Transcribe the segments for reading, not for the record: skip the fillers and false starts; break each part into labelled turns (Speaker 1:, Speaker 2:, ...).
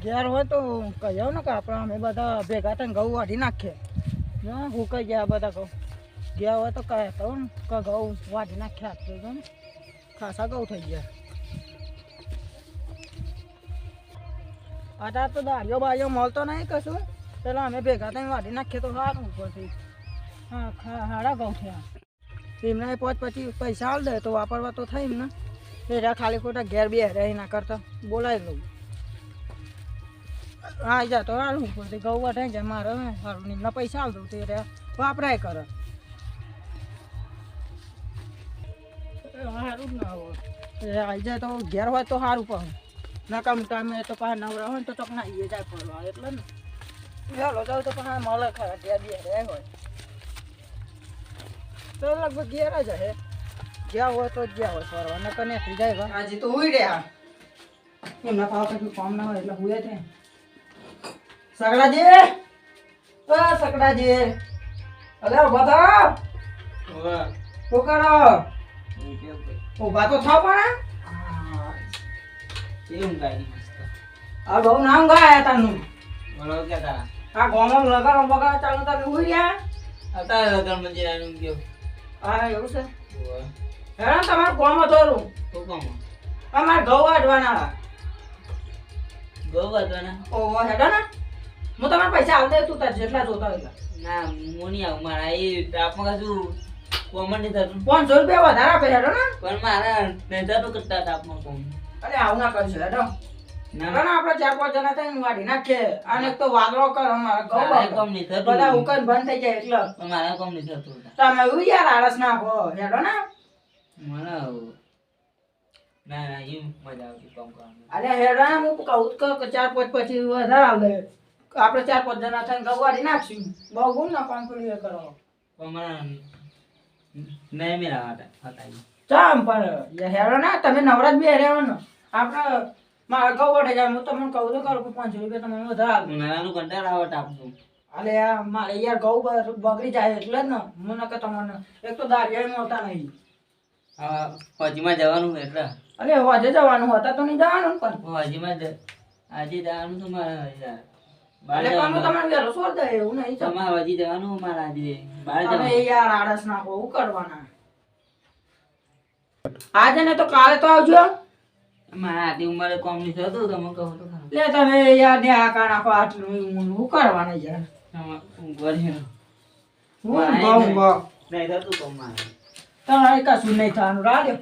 Speaker 1: ઘેર હોય તો કહ્યો ને કે આપણે અમે બધા ભેગા થઈને ઘઉં વાઢી નાખીએ ના હું કહી ગયા બધા કહું ગયા હોય તો કહે કહું ને કે ઘઉં વાઢી નાખ્યા આપતો તો ને ખાસા ઘઉં થઈ ગયા અત્યારે તો દાળીઓ બાળીઓ મળતો નહીં કશું પેલા અમે ભેગા થઈને વાઢી નાખીએ તો સારું ઉપરથી હા સારા ઘઉં થયા એમના પછી પૈસા આલ દે તો વાપરવા તો થાય એમને એ ખાલી ખોટા ઘેર બે રહી ના કરતા બોલાવી લઉં હા જા તો સારું ઉપરથી ઘઉં વઢાઈ જાય મારે સારું એમના પૈસા આલ દઉં તે વાપરાય કરે સારું જ ના હોય આવી જાય તો ઘેર હોય તો સારું પણ નકામ ટાઈમે તો પાછા નવરા હોય ને તો ના એ જાય ફરવા એટલે ને ચાલો જાઉં તો પાછા મળે ખરા ઘેર બે રહે હોય તો લગભગ ઘેર જ હે જ્યાં હોય તો જ્યાં હોય ફરવા નકર ને જાય આજે તો હુઈ રહ્યા એમના પાવ કશું કામ ના હોય એટલે હુએ છે સગડાજી ઓ સગડાજી અલે ઉભા થા શું કરો ઉભા તો થાવ પણ
Speaker 2: કેમ ગાડી મસ્ત
Speaker 1: આ બહુ નામ ગાયા તાનું
Speaker 2: બોલો કે તારા
Speaker 1: આ ગોમમ લગાડો બગાડો ચાલુ તમે હુઈ રહ્યા
Speaker 2: અત્યારે લગન મંદિર આનું ગયો
Speaker 1: હા એવું છે હેરાન તમારે ગોમ ધોરું
Speaker 2: તો કોમ
Speaker 1: અમારે ઘઉં વાઢવાના
Speaker 2: ગો વાતવાના
Speaker 1: ઓહો હેડો ને હું તમારે પૈસા આલ દે તું તાર જેટલા જોતા હોય
Speaker 2: ના મોની આવ મારા એ આપમાં કશું કોમન નહીં થતું
Speaker 1: 500 રૂપિયા વધારે આપે હેડો ને
Speaker 2: પણ મારા નતા તો કરતા આપમાં કોમ
Speaker 1: અરે આવું ના કરશો હેડો
Speaker 2: ના
Speaker 1: ના આપણે 4-5 જણા થઈને વાઢી નાખીએ અને એક તો વાદળો કર અમારા ઘઉં
Speaker 2: મારા કોમ નહીં થતું
Speaker 1: બધા ઉકન બંધ થઈ જાય એટલે
Speaker 2: પણ મારા કોમ નહીં થતું
Speaker 1: તમે એવું યાર આળસ નાખો હેડો ને
Speaker 2: મને ના ના એમ મજા આવતી કામ કરવાનું
Speaker 1: અરે હેડો ને હું કહું કે 4-5 પછી વધારે આવે આપણે 4-5 જણા થઈને ઘઉં વાઢી નાખશું બહુ ગુણ ના કામ ક્લિયર કરો
Speaker 2: પણ મારા નહીં મેરા હતા
Speaker 1: ચામ પણ હેડો ને તમે નવરાત બે રહેવો ને આપણે મારા ઘઉં વાઢી જાય હું તમને કહું તો કરું 500 રૂપિયા તમે વધારે આપો
Speaker 2: નાનું કંટાળ આવટ આપતું
Speaker 1: અલે આ મારે યાર ઘઉં બગડી જાય એટલે જ ને હું નકર તમને એક તો દારિયા મળતા નહીં
Speaker 2: હા હોજીમાં જવાનું એટલે
Speaker 1: અરે હોજે જવાનું હતા તો નહીં જવાનું પણ
Speaker 2: હોજીમાં આજે જવાનું તો મારા યાર
Speaker 1: એટલે પણ હું તમને વહેલો છોડ દે એવું નહીં
Speaker 2: તમારે હોજી જવાનું મારા આજે બહાર
Speaker 1: તમે
Speaker 2: જવાનું
Speaker 1: યાર આળસ ના બહુ કરવાના આજે ને તો કાલે તો આવજો
Speaker 2: મારા આટલી ઉંમરે કોમ નહીં થતું તમે કહો તો ખરું
Speaker 1: લે તમે યાર ને આકા નાખો આટલું હું કરવાના યાર
Speaker 2: ઊંઘવા
Speaker 1: હું
Speaker 2: નહીં થતું કોમ મારે
Speaker 1: તમારે કશું નહીં થવાનું રાડ્યો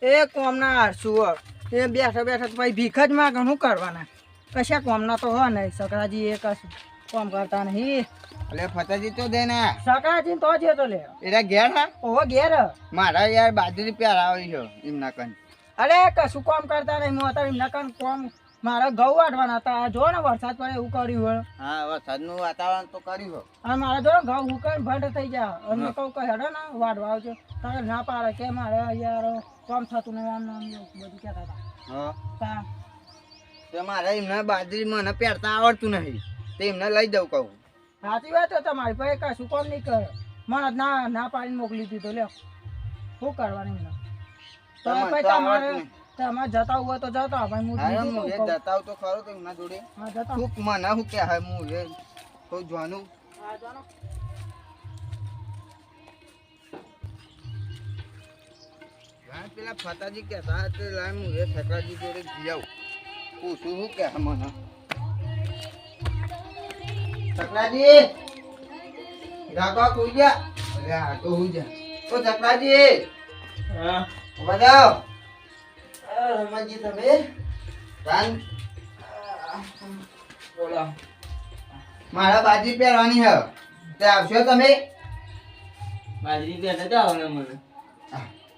Speaker 1: એ કોમના આરસુઓ એ બેઠા બેઠા ભાઈ ભીખ જ માં ઘણું કરવાના કશા કોમના તો હોય નહીં સકરાજી એ કશું કોમ કરતા નહીં
Speaker 3: અલે ફતાજી તો દે ને
Speaker 1: સકરાજી તો જ તો લે
Speaker 3: એરા ઘેર હા
Speaker 1: ઓહો ઘેર
Speaker 3: મારા યાર બાજરી પ્યાર આવી છે એમના કન
Speaker 1: અરે કશું કોમ કરતા નહીં હું અત્યારે એમના કાન કોમ મારા ઘઉં વાઢવાના હતા જો ને વરસાદ પડે એવું કર્યું હોય
Speaker 3: હા વરસાદનું વાતાવરણ તો કર્યું છે
Speaker 1: અને મારા જો ઘઉં હુકાઈને ભંડ થઈ જાય અને કહું કે હેડો ને વાઢવા આવજો તારે ના પાડે કે મારે યાર કોમ થતું નહીં આમ નામ બધું કહેતા હતા
Speaker 3: હા તો મારે એમને બાજરી મને પહેરતા આવડતું નહીં તો એમને લઈ જવું કહું
Speaker 1: સાચી વાત છે તમારી ભાઈ કશું કોમ નહીં કરે મને ના ના પાડીને મોકલી દીધો લ્યો શું કરવાનું એમને તો ભાઈ તમારે તમારે જતા હોય તો જતા ભાઈ હું
Speaker 3: જતા તો ખરો તો એમના જોડે
Speaker 1: હા જતા
Speaker 3: શું મને શું કે હું એ કોઈ જોવાનું
Speaker 1: હા જાનો
Speaker 3: પેલા ફતાજી કહેતા હતા લાય હું એ ઠકરાજી જોડે જઈ આવું પૂછું શું કે મને ઠકરાજી રાખવા કોઈ ગયા અરે આ તો હું જા ઓ ઠકરાજી
Speaker 2: હા
Speaker 3: બતાવ રમાજી તમે રાન
Speaker 2: બોલો
Speaker 3: મારા બાજી પહેરવાની હે તે આવશો તમે
Speaker 2: બાજરી પહેરતા જાઓ ને મને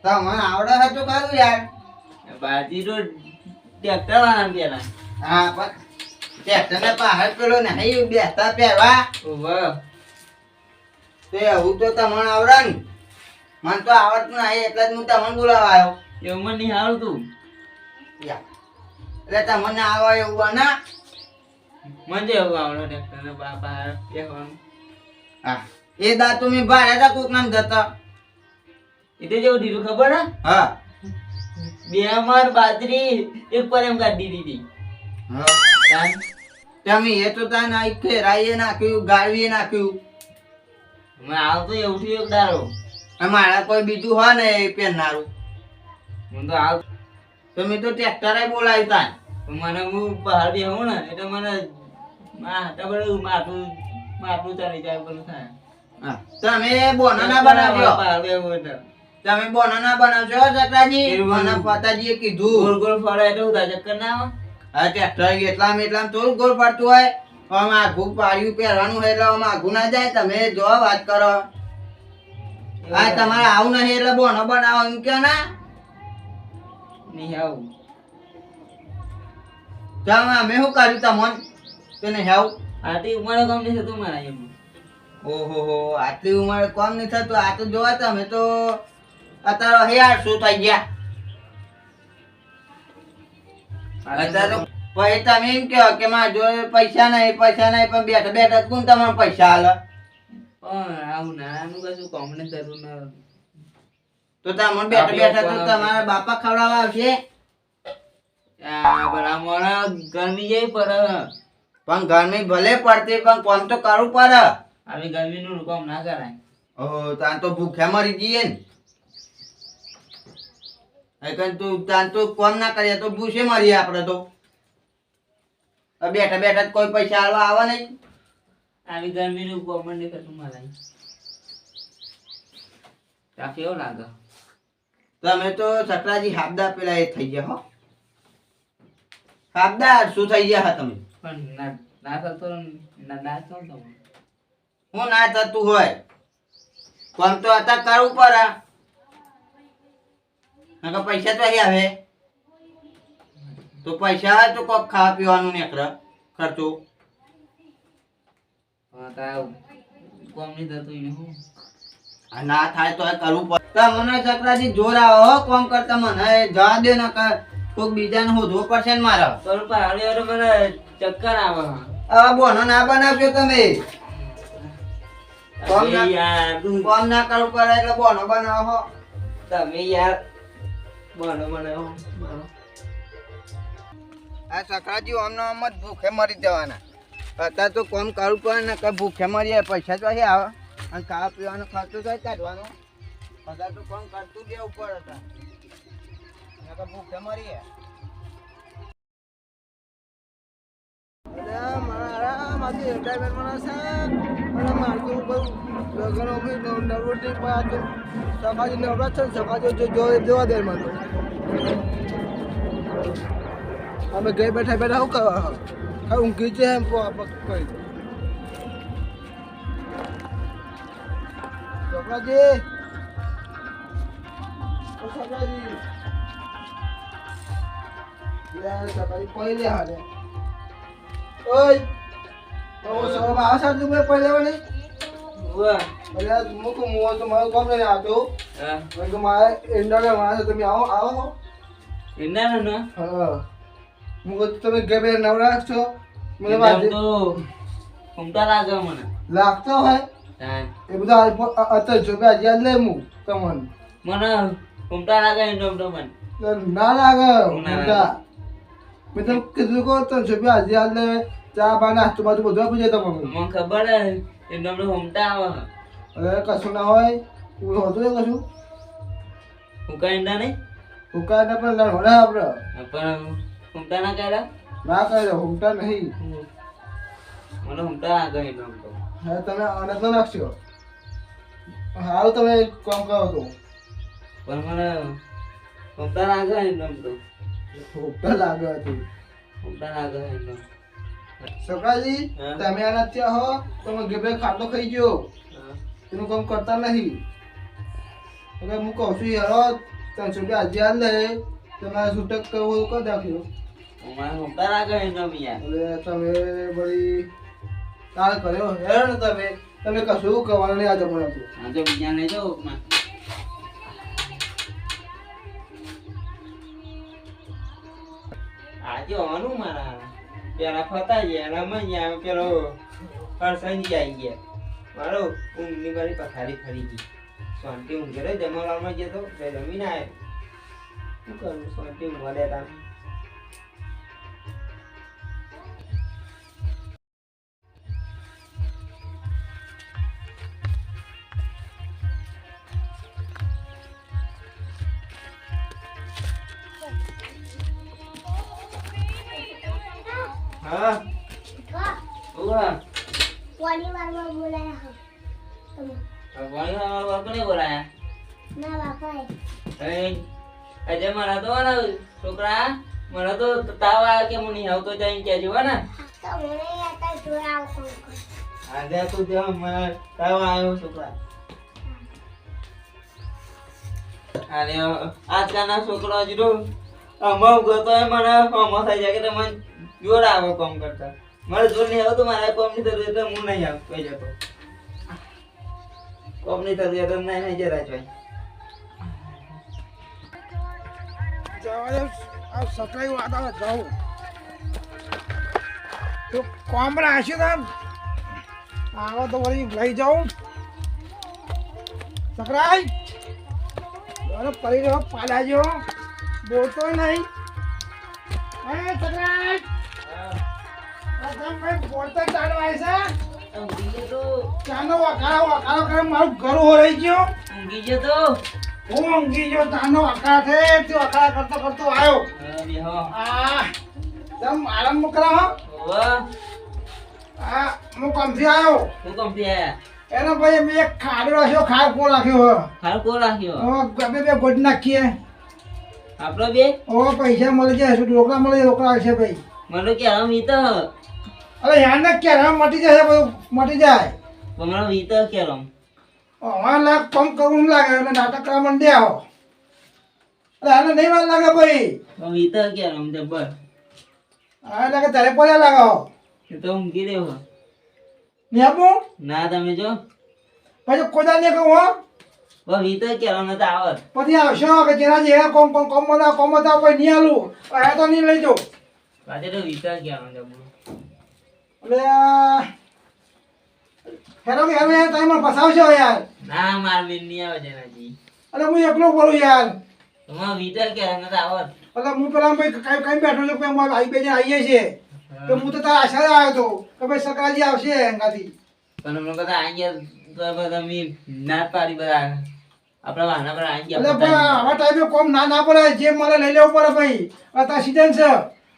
Speaker 3: તમને આવડે છે તો કરું યાર
Speaker 2: બાજરી તો ટ્રેક્ટર વાળા પેલા
Speaker 3: હા પણ ટ્રેક્ટરને પહાડ પેલો નહીં બેસતા પહેરવા
Speaker 2: વાહ
Speaker 3: તે હું તો તમને આવડે ને મને તો આવડતું નહીં એટલે જ હું તમને બોલાવા આવ્યો
Speaker 2: એવું મને નહીં આવડતું
Speaker 3: એટલે તમને આવે એવું બના
Speaker 2: મને એવું આવડે ટ્રેક્ટર ને બહાર બેસવાનું
Speaker 3: હા એ દા તમે ભાડે હતા કોક નામ જતા
Speaker 2: એ તો જેવું દીધું ખબર હે
Speaker 3: હા
Speaker 2: બે અમાર બાજરી એક પર એમ કાઢી દીધી
Speaker 3: હા
Speaker 2: તાન
Speaker 3: તમે એ તો તાન આ ખેરાઈએ નાખ્યું ગાળવીએ નાખ્યું
Speaker 2: મેં આવતો એવું થયું એક દારો
Speaker 3: મારા કોઈ બીજું હોય ને એ પહેરનારું
Speaker 2: હું તો આવ
Speaker 3: તમે તો ટ્રેક્ટરે બોલાવ્યું તાન
Speaker 2: મને હું બહાર બેહું ને એટલે મને બધું માટલું ચાલી જાય બધું થાય
Speaker 3: હા તમે બોનો ના બનાવજો
Speaker 2: બહાર બેહું એટલે
Speaker 3: તમે બોનો ના બનાવજો ચકરાજી
Speaker 2: એવું.
Speaker 3: મને ફતાજીએ કીધું
Speaker 2: ગોળ ગોળ ફરે એટલે હું થાય ચક્કર ના આવે
Speaker 3: હા ટ્રેક્ટર એટલામાં થોડું ગોળ પડતું હોય આમ આઘું પાડ્યું પહેરવાનું હોય એટલે આમ આઘું ના જાય તમે જો વાત કરો હા તમારે આવું નહીં એટલે બોનો બનાવો એમ કે ના
Speaker 2: નહીં આવું
Speaker 3: તમે અમે શું કર્યું તમને તેને હેવ
Speaker 2: આથી ઉંમરે કામ નહીં થતું મારા એમ
Speaker 3: ઓહો હો આટલી ઉંમરે કોમ નહીં થતું આ તો જોવા તમે તો અત્યારે હેર શું થઈ ગયા અત્યારે તો પછી તમે એમ કહો કે મારા જોડે પૈસા નહીં પણ બેઠા બેઠા કોણ તમને પૈસા આલે
Speaker 2: પણ આવું નાનું કશું કામ નહીં થતું ને
Speaker 3: તો તમને બેઠા બેઠા તો તમારા બાપા ખવડાવવા આવશે
Speaker 2: બરા મોડા ગરમી જેવી પડે
Speaker 3: પણ ગરમી ભલે પડતી પણ કોમ તો કરવું પડે
Speaker 2: આવી ગરમીનું કામ ના કરાય
Speaker 3: ઓહો તાન તો ભૂખ્યા મરી જઈએ ને એકન તું તાન તો કોમ ના કરીએ તો ભૂસે મરીએ આપણે તો આ બેઠા બેઠા જ કોઈ પૈસા આલવા આવે નહીં
Speaker 2: આવી ગરમીનું કામ નહીં થતું મારા ત્યાં કેવો લાગે
Speaker 3: તમે તો સકરાજી હાબદા પેલા એ થઈ ગયા હો હાબદા શું થઈ ગયા હા તમે
Speaker 2: પણ ના થતો ના થતો
Speaker 3: હું ના થતું હોય કોમ તો અત્યારે કરવું પડે નકર પૈસા તો અહીં આવે તો પૈસા હોય તો કોક ખાવા પીવાનું નીકળે ખર્ચો
Speaker 2: કામ નહીં થતું એને હું
Speaker 3: આ ના થાય તો કરવું પડે મને ચક્રાજી જોર આવે હો કોમ કરતા મને જવા દે ને કોઈક બીજાને હોધવો પડશે ને મારે
Speaker 2: પણ પહાડી વાળો મને ચક્કર આવે
Speaker 3: હવે બોનો ના બનાવજો તમે કોમ
Speaker 2: તમે
Speaker 3: ના-
Speaker 2: યાર
Speaker 3: કોમ ના કરવું પડે એટલે બોનો બનાવો હો
Speaker 2: તમે યાર બોલો બનાવો
Speaker 3: આ સખરાજી આમનો આમ જ ભૂખે મરી જવાના અત્યારે તો કોમ કરવું પડે ને કઈ ભૂખે મરીએ પૈસા તો અહીં આવે અને ખાવા પીવાનો ખર્ચો તો કાઢવાનો અત્યારે તો કોમ કરતું દેવું પડે નકર ભૂખે મરીએ મારી રિટાયરમેન્ટ છે અને મારતું બધું લગ્નો બી નવરોટી પાછું સફાજી નવરાત છે ને સફાજી જોવા દે મને અમે ઘરે બેઠા બેઠા શું કરવા ઊંઘી છે એમ કરી છોકરાજી છોકરાજી છોકરાજી કોઈ લે હાલે ઓય તો સવારમાં આ સાજુ મેં પડી લેવાની એટલે મૂકું હું તો મારું કામ લઈને આવતો તો મારે ઇન્ડોને માણસો તમે આવો
Speaker 2: એના ને
Speaker 3: હા હું કહું તમે ઘરે બે નવરા છો મને
Speaker 2: ઘૂમતા લાગે મને
Speaker 3: લાગતો હોય એ બધા અત્યારે જો યાદ લે હું તમને
Speaker 2: મને ઘૂમતા લાગે એનો મને
Speaker 3: ના લાગે મોટા મેં તમને કીધું કહો તો જો યાદ લે ચા બા નાસ્તો બાજુ બધું આપી જાય તમને
Speaker 2: મને ખબર હે એનો ઘૂમતા આવે
Speaker 3: અરે કશું ના હોય એવું હોતું ને કશું
Speaker 2: હુકા ઈંડા નહીં
Speaker 3: હુકાને પણ લડવાના આપણે
Speaker 2: પણ ઘૂમતા ના કર્યા
Speaker 3: ના કરે હુમતા નહીં
Speaker 2: મને ઘૂમતા લાગે એનો
Speaker 3: હા તમે આનંદ ન નાખશો સારું તમે કામ કરો તો
Speaker 2: પણ મને ઘૂમતા લાગે એનો
Speaker 3: હુમતા લાગે હતું
Speaker 2: ઘૂમતા લાગે એનો
Speaker 3: સકાજી
Speaker 2: હા?
Speaker 3: તમે આના ત્યાં હો તમે ગેબે ખાટલો ખાઈ ગયો એનું કામ કરતા નહીં એટલે હું કહું છું યાર 300 રૂપિયા આજે આલ લે તમારે છૂટક કરવું કરી નાખ્યું
Speaker 2: મને ઘૂમતા લાગે એનો યાર
Speaker 3: એટલે તમે બધી કાલ કર્યો હેરો ને તમે કશું કરવાનું નહીં આજે મને
Speaker 2: આ તો બીજા નહીં જો આજે આનું મારા પેલા ફતા ગયા એનામાં ગયા પેલો ફરસાઈ આવી ગયા મારો ઊંઘની મારી પથારી ફરી ગઈ શાંતિ ઊંઘે રે જમવાળામાં ગયો તો તે જમીને આવ્યો. શું કરું શાંતિ ઊંઘવા દેતા નહીં. હા ઉવા
Speaker 4: વારમાં બોલાયા તમે
Speaker 2: ભગવાન અમારા બાપને બોલાયા.
Speaker 4: ના બાપા
Speaker 2: આજે મારા તો ને છોકરા મને તો તાવ આવે કે હું નહીં આવતો જઈને કહેજો હો ને.
Speaker 4: તો મને આતા જોયા કોણ
Speaker 2: આજે તું ત્યાં મને તાવ આવ્યો છોકરા. અને આજકાલના છોકરા હજી તો અમાવ ગતો એ મને અમો થઈ જાય કે તમે જોર આવે કામ કરતા. મારે જોર નહીં આવતું મારા કોમ ની થતું એટલે હું નહીં આવતો કઈ જતો. કોમ ની થતું એટલે નહીં જરા જોઈ.
Speaker 5: સકરાઈ વાદા જાઉં તો કોમ રાખ્યું તા આવો તો વળી લઈ જાઉં સકરાઈ અરે પડી રહ્યો પાડાજો બોલતો નહીં હે સકરાઈ બોલતા ચાલુ આવે છે
Speaker 2: ઊંઘી ગયો તો
Speaker 5: ચાનો વકાળો કરે મારું ઘર હોરાઈ ગયો
Speaker 2: ઊંઘી ગયો તો
Speaker 5: હું ઊંઘી ગયો તાનો વકાળા છે તે વકાળા કરતો આવ્યો
Speaker 2: બેહો
Speaker 5: આ તમ આરામ કરા હો
Speaker 2: વાહ
Speaker 5: આ હું કામથી આવ્યો
Speaker 2: તું કોમ થી આયા.
Speaker 5: એનો ભાઈ મેં એક ખાડો રાખ્યો ખાડ કો રાખ્યો
Speaker 2: હારું કોણ રાખ્યો
Speaker 5: હવે બે ગોડ નાખીએ
Speaker 2: આપણો બે
Speaker 5: હવે પૈસા મળી જાય શું રોકડા મળી જાય રોકડા આવશે ભાઈ
Speaker 2: મને કે આમ વીતો
Speaker 5: અરે યાર ને ક્યારે હવે મટી જશે બધું મટી જાય
Speaker 2: મને વીતો કેરો
Speaker 5: હવે લાખ કમ કરવું લાગે એટલે નાટક કરવા માંડી આવો અરે આને નહીં વાર લાગે ભાઈ
Speaker 2: વીતો કેરો જબર
Speaker 5: આ લાગે તારે પડ્યા લાગો
Speaker 2: એ તો ઊંઘી રહ્યો
Speaker 5: ને આપું
Speaker 2: ના તમે જો
Speaker 5: પછી કોદા ને કહું હો
Speaker 2: વીતો કેરો ન તો આવત
Speaker 5: પછી આવશો કે જેના જે કોમ બતાવો કોઈ નહીં આલું આ તો નહીં લઈ જાઉં
Speaker 2: પાછે તો વીતો કેરો જબર
Speaker 5: એટલે હેરો તમે મને ફસાવશો યાર
Speaker 2: ના માર બેન નહીં આવે જેનાજી
Speaker 5: અરે હું એકલો બોલું યાર
Speaker 2: તમારે વીતો કેરો ન તો આવત
Speaker 5: એટલે હું પેલા ભાઈ કઈ બેઠો છું કે અમારે ભાઈ બેન આવીએ છીએ તો હું તો તારા આશા આવ્યો હતો કે ભાઈ સકરાજી આવશે એનાથી
Speaker 2: પણ મને બધા આવી ગયા તો બધા મી નાટ પાડી બધા આપણા વાહના પર આવી
Speaker 5: એટલે
Speaker 2: ગયા
Speaker 5: ભાઈ આવા ટાઈમે કોમ ના પડે જે મને લઈ લેવું પડે ભાઈ અત્યારે સીઝન છે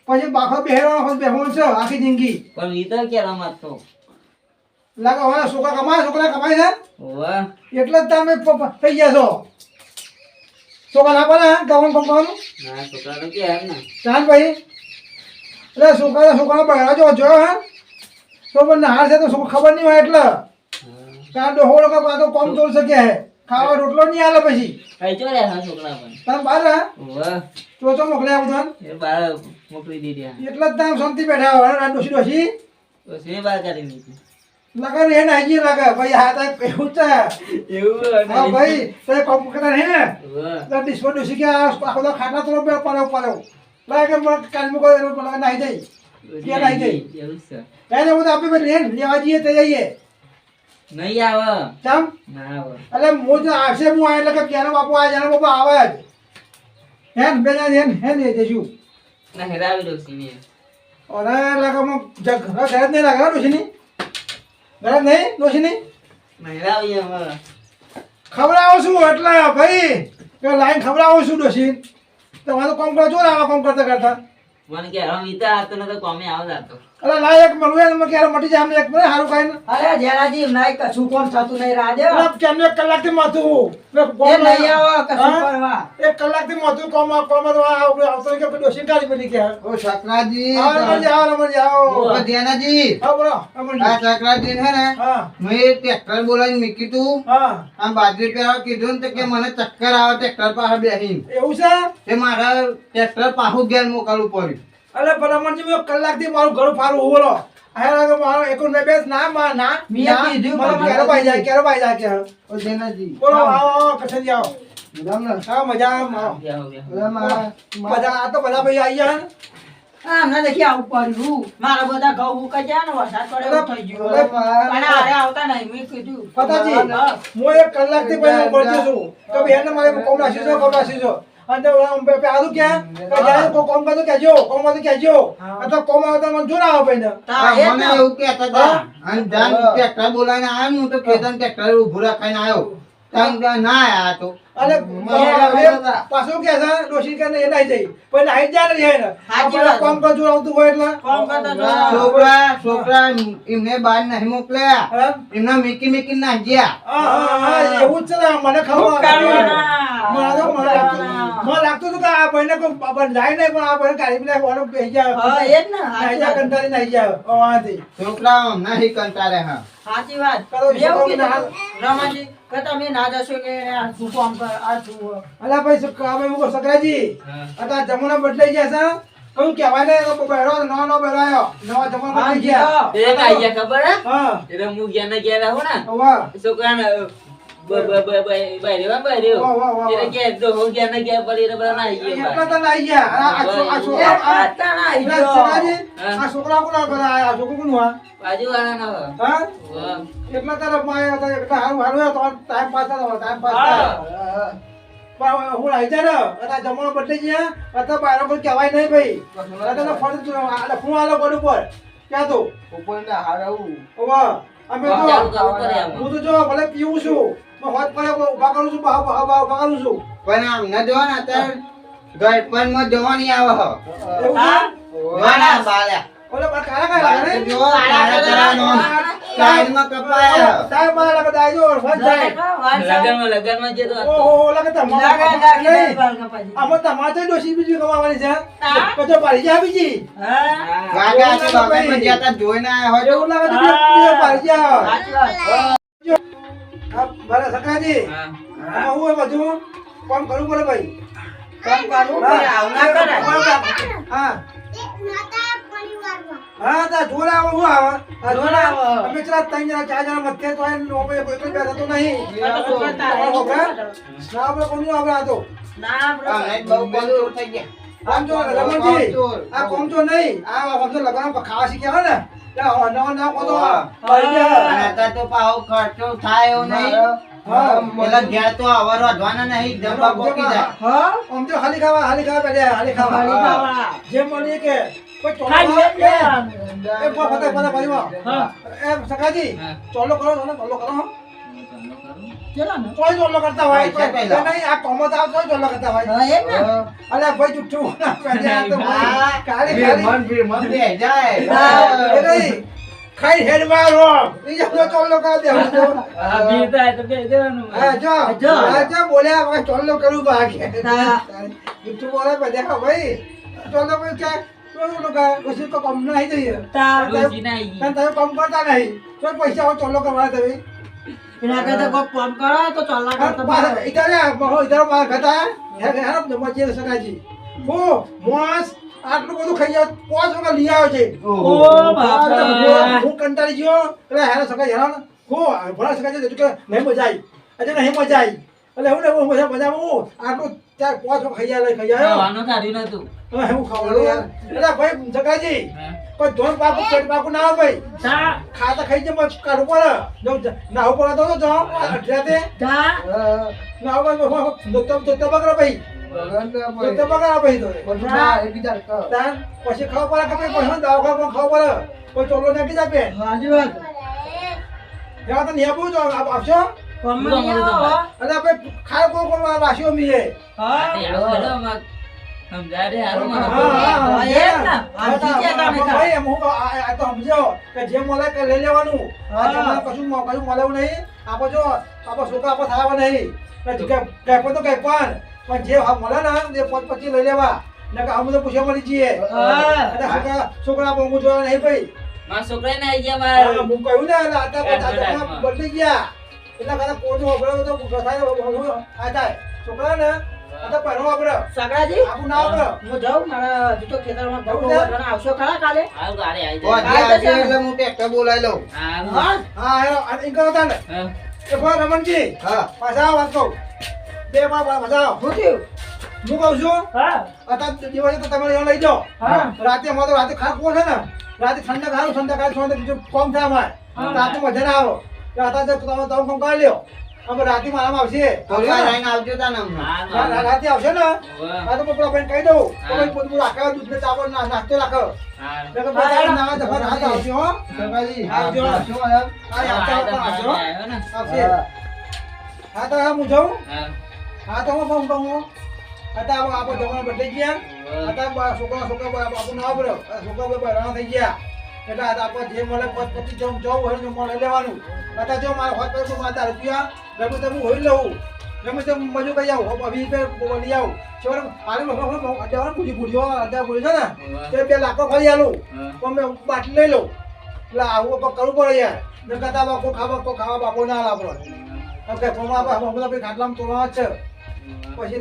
Speaker 5: પછી બાખો બેહવાનો છે આખી જિંદગી
Speaker 2: પણ વીતો કેરો મત તો
Speaker 5: લાગે હવે છોકરા કમાય છે
Speaker 2: વાહ
Speaker 5: એટલે જ તમે થઈ ગયા છો છોકરા ના પડે ગવન કમાવાનું
Speaker 2: ના છોકરા તો કે ને
Speaker 5: ચાલ ભાઈ એટલે છોકરા બહેરા જોયો હે તો મને હાર છે તો છોકરો ખબર નહીં હોય એટલે ત્યાં ડોહો લોકો તો કોમ ચોલ શકે હે ખાવા રોટલો નહીં આલે પછી
Speaker 2: કઈ ચો રહ્યા છોકરા પણ
Speaker 5: તમે બહાર હે
Speaker 2: વાહ
Speaker 5: તો મોકલ્યા બધા
Speaker 2: એ બાર મોકલી દીધી
Speaker 5: એટલે જ તમે શાંતિ બેઠા હોય ડોસી
Speaker 2: તો સે બાર કરી દીધી
Speaker 5: લગન હે ને હજી લાગે ભાઈ હા તો એવું છે
Speaker 2: એવું
Speaker 5: હા ભાઈ તો કોમ કરતા હે ને
Speaker 2: વાહ
Speaker 5: તો ડિસ્કો ડોસી કે આખો તો ખાટા તો પડ્યો લાગે મને કાલ મુકો નાઈ જાય ક્યાં નાઈ જાય
Speaker 2: એવું છે
Speaker 5: એને હું તો આપણે લેવા જઈએ તો જઈએ
Speaker 2: નહીં આવે
Speaker 5: ચમ
Speaker 2: ના આવે
Speaker 5: એટલે હું જો આવશે હું આ એટલે કે ક્યારે બાપુ આ જાણે બાપુ આવે જ હેન બે હેન એ જઈશું
Speaker 2: ના હેરાવી દો સીને
Speaker 5: અરે લાગે હું ઘર જ નહીં લાગે ડોશીની ઘર જ નહીં ડોશીની
Speaker 2: ના હેરાવી હવે
Speaker 5: ખવડાવું છું એટલે ભાઈ કે લાઈન ખવડાવું છું ડોશી તમારે કોમ કરો ચોર આવા કોમ કરતા
Speaker 2: મને કે હવે વીતા હતો ને તો કોમે આવ જાતો
Speaker 5: અરે લાયક મળવું એમ ક્યારે મટી જાય અમને એક મને સારું ખાઈને
Speaker 1: અરે જેનાજી નાઈ કશું કોમ થતું નહીં રાજે
Speaker 5: અરે કેમને 1 કલાકથી માથું
Speaker 1: એ નહીં આવો કશું કરવા
Speaker 5: 1 કલાકથી માથું કોમ તો આવતો કે ડોશી કાઢી પડી કે
Speaker 3: ઓ સકરાજી
Speaker 5: રમણ જાઓ
Speaker 3: ઓ ધ્યાનાજી
Speaker 5: હા બોલો રમણ
Speaker 3: આ સકરાજી હે ને
Speaker 5: હા
Speaker 3: મેં ટ્રેક્ટર બોલાવીને મૂકી તું
Speaker 5: હા
Speaker 3: આમ બાજરી પર કીધું ને તો કે મને ચક્કર આવે ટ્રેક્ટર પાસે બેસીને
Speaker 5: એવું છે
Speaker 3: તે મારા ટ્રેક્ટર પાછું ઘેર મોકલવું પડ્યું
Speaker 5: અરે ભલામણજી મેં કલાકથી મારું ઘણું ફારું બોલો આ લાગે મારો એકોન બે ના ના
Speaker 1: મેં કીધું પણ
Speaker 5: કેરો ભાઈ જાય કે
Speaker 3: ઓ ધ્યાનાજી
Speaker 5: બોલો આવો કઠન જાઓ
Speaker 3: બરાબર ને?
Speaker 5: હા મજા આવો
Speaker 2: બેહો બેહો
Speaker 3: બધા મારા
Speaker 5: બધા આ તો બધા ભાઈ આવી ગયા
Speaker 1: આમને દેખી આવું પડ્યું મારા બધા ઘઉં ઉકાઈ ગયા ને વરસાદ પડે એવું થઈ ગયું
Speaker 5: અરે
Speaker 1: પણ આરે આવતા નહીં મેં કીધું
Speaker 5: ફતાજી
Speaker 1: હા.
Speaker 5: હું 1 કલાકથી પહેલા બોલતો છું તો બેન મારે કોમ રાખ્યું છે અને આદુ ક્યાં કે જ્યારે કોમ કરતો કહેજો કોમ કરતો કહેજો આ તો કોમ આવતા મને જો ના આવે ને
Speaker 1: તા એ જ
Speaker 3: મને
Speaker 1: ને.
Speaker 3: એવું કહેતા હતા અને જાન ટ્રેક્ટર બોલાવીને આવ્યો હું તો ખેતર ટ્રેક્ટર ઉભું રખાઈને આવ્યો ત્યાં ના આયા તો
Speaker 5: અને પાછું કે છે ડોશી કે એ નાઈ જઈ પણ નાઈ જાય ને એને
Speaker 1: સાચી
Speaker 5: આપણે
Speaker 1: વાત.
Speaker 5: કોમ કરજો આવતું હોય એટલે
Speaker 1: કોમ કરતા જો
Speaker 3: છોકરા એમને બહાર નહીં મોકલ્યા
Speaker 5: હા?
Speaker 3: એમના મીકી ના ગયા
Speaker 5: હા, એવું જ છે ને, મને ખબર
Speaker 1: કરવાના.
Speaker 5: મને લાગતું હતું કે આ ભાઈને કોઈ જાય નહીં પણ આ ભાઈને કાઢી પેલા વાળો બેસી જાય
Speaker 1: હા, એ જ ને.
Speaker 5: નાઈ જાય કંટાળી નાઈ જાય વાંથી
Speaker 3: છોકરા નહીં કંટાળે હા
Speaker 1: સાચી વાત
Speaker 5: કરો,
Speaker 1: મેં એવું
Speaker 5: છોકરાઓને
Speaker 1: કીધું, રમાજી કે તમે ના જશો કે આ શું કામ કર આ શું
Speaker 5: અલા ભાઈ હવે એવું સકરાજી અત્યારે જમાના બદલાઈ ગયા છે કયું કહેવાય ને એનો બેડો નવો બેડાયો નવા જમાના
Speaker 1: હા,
Speaker 5: બદલાઈ ગયા
Speaker 1: જી,
Speaker 2: એ કાઈ ગયા ખબર હે
Speaker 5: હા
Speaker 2: એટલે હું ગયા ને ગયા રહું ને
Speaker 5: વાહ
Speaker 2: છોકરાને
Speaker 5: વાહ, વાહ, વાહ.
Speaker 2: એટલે કે તો હું ગયા ને ગયા પડી એટલે બધા નાઈ ગયા
Speaker 5: એટલા તો નાઈ ગયા આ
Speaker 1: એ
Speaker 5: છોકરા
Speaker 1: પાતા ના
Speaker 5: પેલા
Speaker 1: ઈજો.
Speaker 5: સગાજી, આ છોકરા કોના ઘરે આયા? આ છોકરું કોનું આ?
Speaker 2: બાજુવાળાનો
Speaker 5: હા?
Speaker 2: વાહ.
Speaker 5: એટલા તારા માં હતા, એટલા હારું હારું હતો, ટાઈમ પાસ થતો, ટાઈમ પાસ
Speaker 1: હા.
Speaker 5: થાય. પણ હું આવી જાય ને, અત્યારે જમાનો બદલાઈ ગયા, અત્યારે બાયરો કોઈ કહેવાય નહીં ભાઈ. અત્યારે ફરી હું આલો ગોળ ઉપર. ક્યાં તો? હવે, અમે તો
Speaker 2: ચાલુ કરવું પડે આમાં.
Speaker 5: હું તો જો ભલે પીવું છું, પણ હોત પડે ઉભા કરું છું, ઉભા કરું છું.
Speaker 3: પણ આમ ન જોવા ને અત્યારે ગળપણમાં જવાની આવે હ
Speaker 5: એવું
Speaker 1: હા?
Speaker 5: છે?
Speaker 3: વાળા બાળા
Speaker 5: ઓલે પણ કાળા કાળા લાગે ને?
Speaker 3: જો કાળા કાળાનો સાઈડમાં કપાયા
Speaker 5: સાહેબ મારા લાગે દાજો, વધ જાય.
Speaker 2: લગનમાં જે તો હતો.
Speaker 5: ઓહો, લાગે તમારા
Speaker 1: લાગે,
Speaker 5: બાપા
Speaker 1: લાગે,
Speaker 5: નહીં.
Speaker 1: બાલ કપાજી.
Speaker 5: આમાં તમારે ડોશી બીજી કમાવાની છે
Speaker 1: હા?
Speaker 5: પછી પાડી જાય બીજી
Speaker 1: હા?
Speaker 3: વાગે આ તો બાગામાં જ્યાં ત્યાં જોઈને આયા હોય
Speaker 5: એવું લાગે તો બીજી પાડી જાય
Speaker 1: સાચી વાત.
Speaker 5: હા, ભલે સકાજી
Speaker 2: હા.
Speaker 5: આમાં હું એ બધું કામ કરવું પડે ભાઈ
Speaker 1: કામ કરવું પડે, આવું ના કરાય.
Speaker 5: હા
Speaker 4: એ નાતા પરિવારમાં
Speaker 5: હા તા જોડા આવે હું આવે આ
Speaker 1: જોડા આવે.
Speaker 5: અમે ચલા 3 જણા 4 જણા મધ્ય તો એને ઓપે કોઈ બેઠા તો નહીં
Speaker 1: આ તો છોકરા તારે
Speaker 5: ના
Speaker 1: જ
Speaker 5: આપણે કોનું આપણે આ તો
Speaker 1: ના, આપણે
Speaker 3: આમ બહુ બધું થઈ ગયા
Speaker 5: આમ જો રમણજી આ કોમ તો નહીં આ આમ તો લગાવ ખાવા શીખ્યા હોય ને ત્યાં નવા નવા કોતો પડી જાય
Speaker 3: અને અત્યારે તો પાહો ખર્ચો થાય એવો નહીં
Speaker 5: હા.
Speaker 3: પેલા ઘેર તો આવા રોધવાના નહીં જમવા પોકી જાય
Speaker 1: હા?
Speaker 5: આમ તો ખાલી ખાવા પેલા ખાલી ખાવા
Speaker 1: ખાલી ખાવા.
Speaker 5: જેમ મને કે કોઈ ચોલો
Speaker 1: ખાઈ
Speaker 5: કરો,
Speaker 1: લે.
Speaker 5: એ પતા પરિવાર
Speaker 1: હા.
Speaker 5: એ સકાજી
Speaker 2: હા.
Speaker 5: ચોલો કરો ચોલો કરો હો.
Speaker 1: ચલો ને.
Speaker 5: કોઈ ચોલો કરતા હોય
Speaker 3: પૈસા
Speaker 5: કોઈ
Speaker 3: પહેલા.
Speaker 5: નહીં આ કોમત આવ કોઈ ચોલો કરતા હોય
Speaker 1: હા, એ જ ને.
Speaker 5: અલે ભાઈ જુઠ્ઠું પેલા તો ભાઈ કાળી કાળી
Speaker 3: મન બે જાય
Speaker 5: એ નહીં ખાઈ હેડ મારો ઈ જો ચોલો કર દે હું તો
Speaker 2: આ બી થાય તો બે દેવાનું.
Speaker 5: હા જો
Speaker 1: જો.
Speaker 5: હા જો બોલ્યા ભાઈ ચોલો કરું બાકી
Speaker 1: હા.
Speaker 5: જુઠ્ઠું બોલે ભાઈ દેખો ભાઈ ચોલો કોઈ કે ચોલો કા કશું તો કમ નહીં જઈએ
Speaker 1: તા
Speaker 2: ડોશી ના આઈ ગઈ.
Speaker 5: તમે કામ કરતા નહીં તો પૈસા હોય ચોલો કરવાના તમે
Speaker 1: એના કરતા કોક કામ કરો તો ચાલના કરતા
Speaker 5: પાછા
Speaker 1: બરાબર.
Speaker 5: ઇધર બહુ ઇધર માં ઘટા હેરપ ને મચે સકાજી હું મોસ આટલું બધું ખાઈ જાવ 5 વખત લઈ આવ્યો છે
Speaker 1: ઓ બાપા.
Speaker 5: હું કંટાળી ગયો એટલે હેરા સકાઈ હેરાન હું ભણા સકાઈ કે નહીં મજા આવી આજે નહીં મજા આવી એટલે હું ને હું મજા હું આટલું 4-5 વખત ખાઈ આવ્યો
Speaker 2: ખાવાનું કાઢ્યું નતું.
Speaker 5: હવે હું ખાવાનું યાર એટલે ભાઈ સકાજી
Speaker 2: હા.
Speaker 5: કોઈ ધોન પાકું પેટ પાકું ના આવે ભાઈ
Speaker 1: તા
Speaker 5: ખાતા ખાઈ જમ કાઢું પડે ના ઉપર તો જો અઠરાતે
Speaker 1: તા
Speaker 5: ના ઉપર તો બગડો ભાઈ તો બગડો ભાઈ તો તાન પછી ખાવા પડે કે પછી દવાખાના ખાવા પડે કોઈ ચોલો નાખી જ આપે
Speaker 1: હાજી વાત.
Speaker 5: એવા તો નિયાબુ જો આપશો
Speaker 1: કોમ નહીં આવો.
Speaker 5: અને આપણે ખાય કોણ રાશિઓ મિલે
Speaker 1: હા.
Speaker 2: તે આવું હેડો આમાં સમજાય રે હારું મને.
Speaker 1: હા, એ જ ને. આ જીત્યા તમે ખા.
Speaker 5: ભાઈ એમ હું આ તો સમજો કે જે મળે કે લઈ લેવાનું આ તમારે કશું મળે નહીં આપો જો આપો છોકરા આપો થવા નહીં કઈ તો કઈ પણ જે મળે ને એ 25 લઈ લેવા ને કે અમે તો પૂછ્યા મળી જઈએ
Speaker 1: હા.
Speaker 5: અને છોકરા બહુ જોવા નહીં ભાઈ
Speaker 2: મારા છોકરાએ ના આઈ ગયા મારા.
Speaker 5: હું કહ્યું ને એટલે અત્યારે બદલી ગયા એટલે કદાચ કોનું વાપરે તો આ થાય છોકરા ને અત્યારે પહેરો વાપરે
Speaker 1: સગડાજી
Speaker 5: આપણું ના વાપરે
Speaker 1: હું જાઉં મારા જીતો ખેતરમાં
Speaker 5: જવું
Speaker 1: જવું
Speaker 5: છે?
Speaker 1: છે આવશો ખરા કાલે
Speaker 2: હારું ગાડી આઈ
Speaker 3: ઓ,
Speaker 2: જાય.
Speaker 3: આજે આવશે એટલે હું ટ્રેક્ટર બોલાવી લઉં
Speaker 2: હારું.
Speaker 1: હા.
Speaker 5: હા હેરો આ ઈ કરો તાને
Speaker 2: હા.
Speaker 5: એ ભાઈ રમણજી
Speaker 3: હા
Speaker 5: પાછા આવો વાત કહું બે પાછા આવો
Speaker 1: શું થયું?
Speaker 5: હું કહું છું
Speaker 1: હા
Speaker 5: અત્યારે દિવસે તો તમે લઈ જાઓ
Speaker 1: હા.
Speaker 5: રાતે અમારે તો રાતે ખાસ કોણ છે ને રાતે ઠંડક સારું સંધ્યાકાળ છો બીજું કોમ થાય અમારે રાતે મજા ના આવો અત્યારે તમે કામ કરી લ્યો અમે રાતે મારામાં આવશે
Speaker 3: પપ્પા લઈને આવજો તા ને હમણાં.
Speaker 5: રાતે આવશે ને આ તો પપ્પા ભાઈ કહી દઉં તો ભાઈ પોતું રાખે દૂધ ને ચાવલ નાસ્તો રાખો ના જબર હાથ આવજો હો સરકારી આવજો આવજો આવજો આવશે હા તો હું જાઉં હા તો હું ફોન કરું અત્યારે આપણે જમવાનું બદલાઈ ગયા અત્યારે છોકરા બાપુ ના પડ્યો છોકરા બહેરાણા થઈ ગયા એટલે આપણે જે મળે પછી જવું હોય ને મળે લેવાનું અત્યારે જો મારે હોત પર માતા રૂપિયા ગમે તે હું હોઈ લઉં ગમે તે મજૂર કરી આવું 20 રૂપિયા લઈ આવું છેવટે પાણી અત્યારે પૂરી અત્યારે પૂરી છે ને તે 2 લાખો ખાઈ આલું પણ મેં બાટલી લઈ લઉં એટલે આવું કરવું પડે યાર ને કરતા કોઈ ખાવા બાપો ના હાલ આપણે હમણાં ખાટલામાં તોડવા જ છે પછી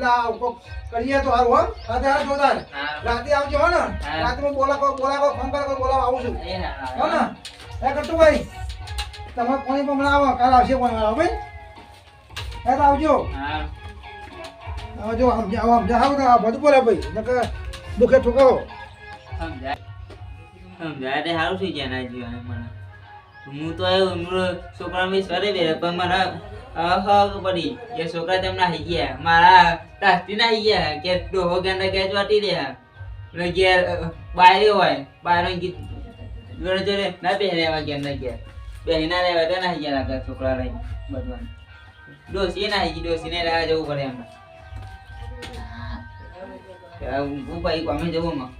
Speaker 5: કરીએ તો સારું હો રાતે હાલ જોતા રાતે આવજો હો ને રાતે હું બોલાવો ફોન કરો બોલાવા આવું છું હો ને એ કરતું ભાઈ તમે પાણી પણ આવો કાલ આવશે પાણી આવો ભાઈ એ તો આવજો આવજો સમજાવો બધું બોલે ભાઈ નકર દુખે ઠુકાવો
Speaker 2: સમજાય તે સારું થઈ જાય ના જીવન મને હું તો છોકરા મિસ કરી દે પણ મને પડી કે છોકરા તેમ નાહી ગયા મારા તાસ્તી નાહી ગયા કે ડોહો ગાંડા કે વાટી દે એટલે ઘેર બાયરે હોય બાયરો ગીત જોડે જોડે ના બેહરે એવા ગાંડા ગયા બેહીના રહેવા તો નાહી ગયા લાગે છોકરા રહી બધવાનું ડોસી નાહી ગઈ ડોસીને રહેવા જવું પડે એમ હું ભાઈ કોમે જવું માં